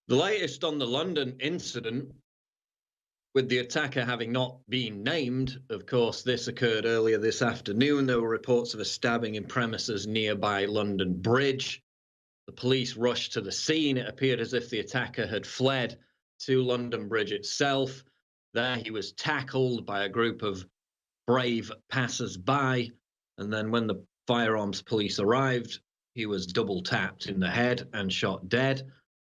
The latest on the London incident, with the attacker having not been named, of course, this occurred earlier this afternoon. There were reports of a stabbing in premises nearby London Bridge. The police rushed to the scene. It appeared as if the attacker had fled to London Bridge itself. There he was tackled by a group of brave passers-by, and then when the firearms police arrived, he was double tapped in the head and shot dead.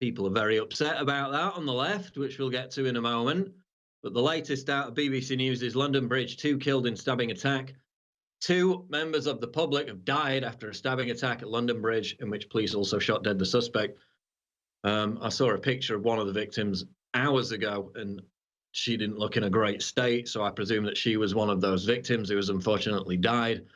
People are very upset about that on the left, which we'll get to in a moment. But the latest out of BBC News is London Bridge, 2 killed in stabbing attack. 2 members of the public have died after a stabbing attack at London Bridge, in which police also shot dead the suspect. I saw a picture of one of the victims hours ago, and she didn't look in a great state, so I presume that she was one of those victims who has unfortunately died.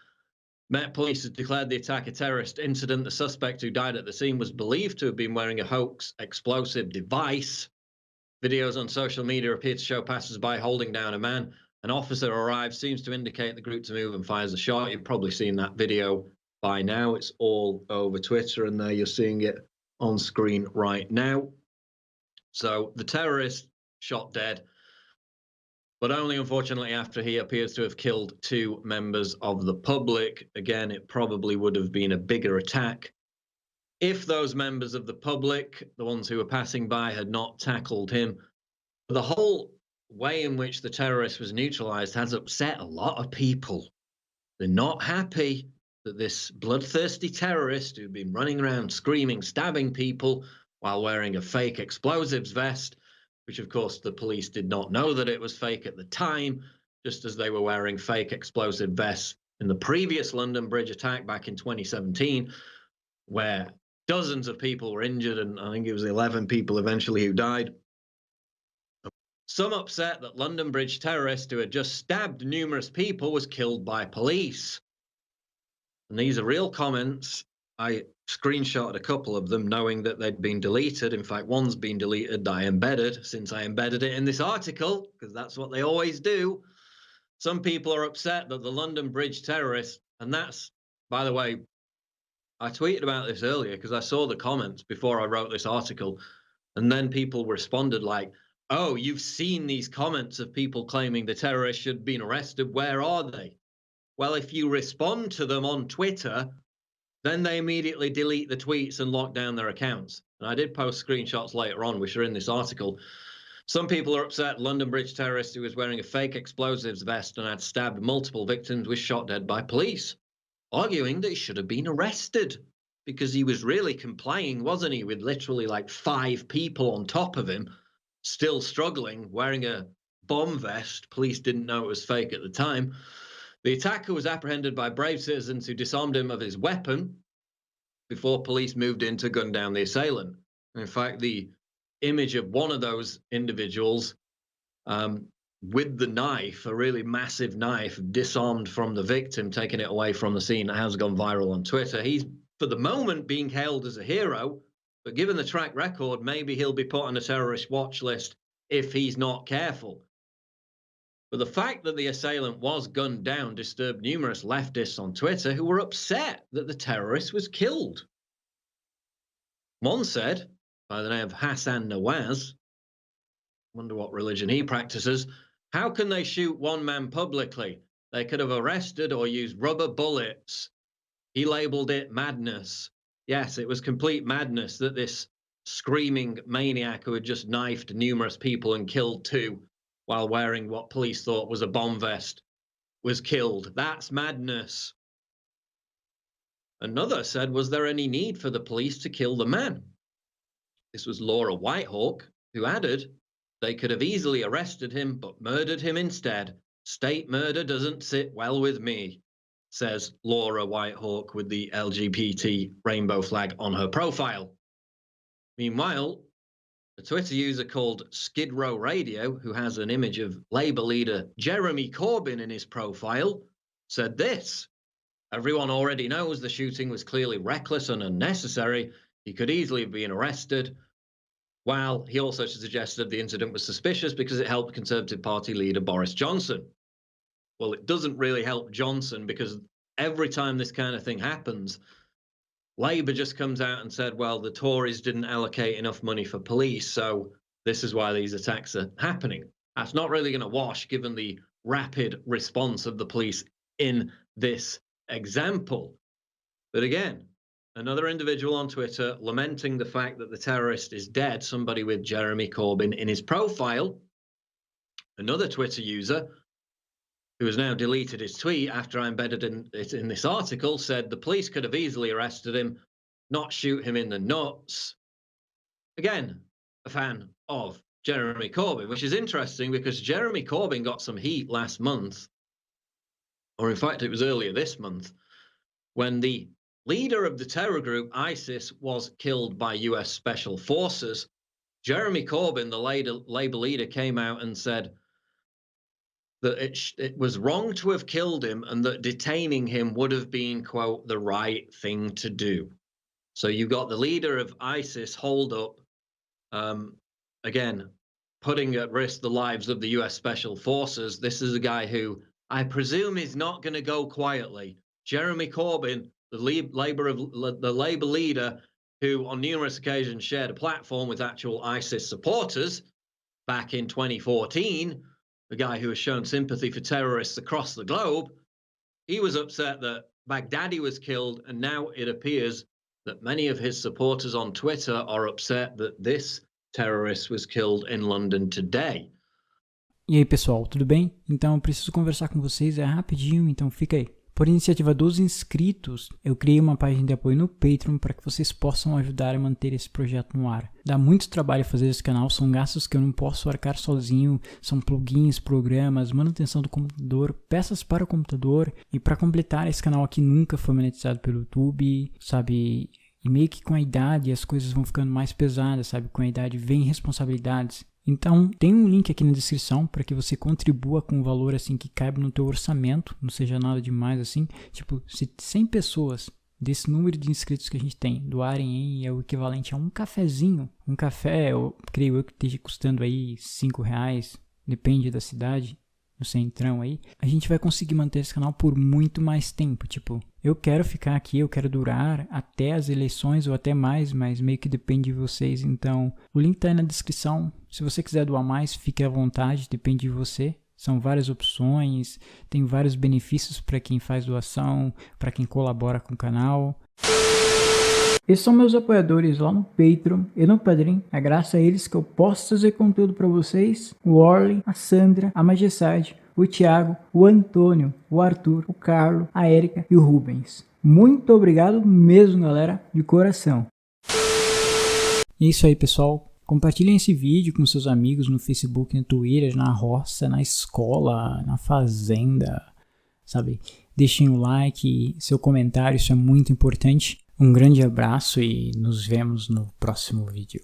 Met Police has declared the attack a terrorist incident. The suspect who died at the scene was believed to have been wearing a hoax explosive device. Videos on social media appear to show passers-by holding down a man. An officer arrives, seems to indicate the group to move, and fires a shot. You've probably seen that video by now. It's all over Twitter, and there you're seeing it on screen right now. So the terrorist shot dead, but only unfortunately after he appears to have killed 2 members of the public. Again, it probably would have been a bigger attack if those members of the public, the ones who were passing by, had not tackled him. The whole way in which the terrorist was neutralized has upset a lot of people. They're not happy that this bloodthirsty terrorist who'd been running around screaming, stabbing people while wearing a fake explosives vest, which of course the police did not know that it was fake at the time, just as they were wearing fake explosive vests in the previous London Bridge attack back in 2017, where dozens of people were injured, and I think it was 11 people eventually who died. Some upset that London Bridge terrorist who had just stabbed numerous people was killed by police. And these are real comments. I screenshotted a couple of them knowing that they'd been deleted. In fact, one's been deleted that I embedded, since I embedded it in this article, because that's what they always do. Some people are upset that the London Bridge terrorist, and that's, by the way, I tweeted about this earlier because I saw the comments before I wrote this article, and then people responded like, oh, you've seen these comments of people claiming the terrorists should have been arrested. Where are they? Well, if you respond to them on Twitter, then they immediately delete the tweets and lock down their accounts. And I did post screenshots later on, which are in this article. Some people are upset London Bridge terrorist who was wearing a fake explosives vest and had stabbed multiple victims was shot dead by police, arguing that he should have been arrested because he was really complying, wasn't he, with literally like 5 people on top of him, still struggling, wearing a bomb vest. Police didn't know it was fake at the time. The attacker was apprehended by brave citizens who disarmed him of his weapon before police moved in to gun down the assailant. In fact, the image of one of those individuals with the knife, a really massive knife, disarmed from the victim, taking it away from the scene, has gone viral on Twitter. He's, for the moment, being hailed as a hero, but given the track record, maybe he'll be put on a terrorist watch list if he's not careful. But the fact that the assailant was gunned down disturbed numerous leftists on Twitter who were upset that the terrorist was killed. One said, by the name of Hassan Nawaz, wonder what religion he practices, how can they shoot one man publicly? They could have arrested or used rubber bullets. He labeled it madness. Yes, it was complete madness that this screaming maniac who had just knifed numerous people and killed 2 while wearing what police thought was a bomb vest was killed. That's madness. Another said, was there any need for the police to kill the man? This was Laura Whitehawk, who added, they could have easily arrested him, but murdered him instead. State murder doesn't sit well with me, says Laura Whitehawk with the LGBT rainbow flag on her profile. Meanwhile, a Twitter user called Skid Row Radio, who has an image of Labour leader Jeremy Corbyn in his profile, said this: everyone already knows the shooting was clearly reckless and unnecessary. He could easily have been arrested. While he also suggested the incident was suspicious because it helped Conservative Party leader Boris Johnson. Well, it doesn't really help Johnson, because every time this kind of thing happens, Labour just comes out and said, well, the Tories didn't allocate enough money for police, so this is why these attacks are happening. That's not really going to wash, given the rapid response of the police in this example. But again, another individual on Twitter lamenting the fact that the terrorist is dead, somebody with Jeremy Corbyn in his profile. Another Twitter user, who has now deleted his tweet after I embedded it in this article, said the police could have easily arrested him, not shoot him in the nuts. Again, a fan of Jeremy Corbyn, which is interesting because Jeremy Corbyn got some heat last month, or in fact it was earlier this month, when the leader of the terror group ISIS was killed by US Special Forces. Jeremy Corbyn, the Labour leader, came out and said that it was wrong to have killed him and that detaining him would have been, quote, the right thing to do. So you've got the leader of ISIS holed up, again, putting at risk the lives of the US Special Forces. This is a guy who I presume is not going to go quietly. Jeremy Corbyn, the Labour leader, who on numerous occasions shared a platform with actual ISIS supporters back in 2014, a guy who has shown sympathy for terrorists across the globe, he was upset that Baghdadi was killed, and now it appears that many of his supporters on Twitter are upset that this terrorist was killed in London today. E aí pessoal, tudo bem? Então eu preciso conversar com vocês, é rapidinho, então fica aí. Por iniciativa dos inscritos, eu criei uma página de apoio no Patreon para que vocês possam ajudar a manter esse projeto no ar. Dá muito trabalho fazer esse canal, são gastos que eu não posso arcar sozinho, são plugins, programas, manutenção do computador, peças para o computador, e para completar, esse canal aqui nunca foi monetizado pelo YouTube, sabe? E meio que com a idade as coisas vão ficando mais pesadas, sabe? Com a idade vem responsabilidades. Então, tem um link aqui na descrição para que você contribua com um valor assim que caiba no teu orçamento, não seja nada demais assim. Tipo, se 100 pessoas desse número de inscritos que a gente tem doarem é o equivalente a um cafezinho. Um café, eu creio eu que esteja custando aí R$5, depende da cidade, no centrão aí. A gente vai conseguir manter esse canal por muito mais tempo, tipo... Eu quero ficar aqui, eu quero durar até as eleições ou até mais, mas meio que depende de vocês. Então, o link tá aí na descrição. Se você quiser doar mais, fique à vontade, depende de você. São várias opções, tem vários benefícios para quem faz doação, para quem colabora com o canal. Esses são meus apoiadores lá no Patreon e no Padrim. É graças a eles que eu posso trazer conteúdo para vocês. O Warlei, a Sandra, a Majestade, o Thiago, o Antônio, o Arthur, o Carlo, a Erika e o Rubens. Muito obrigado mesmo, galera, de coração. É isso aí, pessoal. Compartilhem esse vídeo com seus amigos no Facebook, no Twitter, na roça, na escola, na fazenda, sabe? Deixem o like, seu comentário, isso é muito importante. Um grande abraço e nos vemos no próximo vídeo.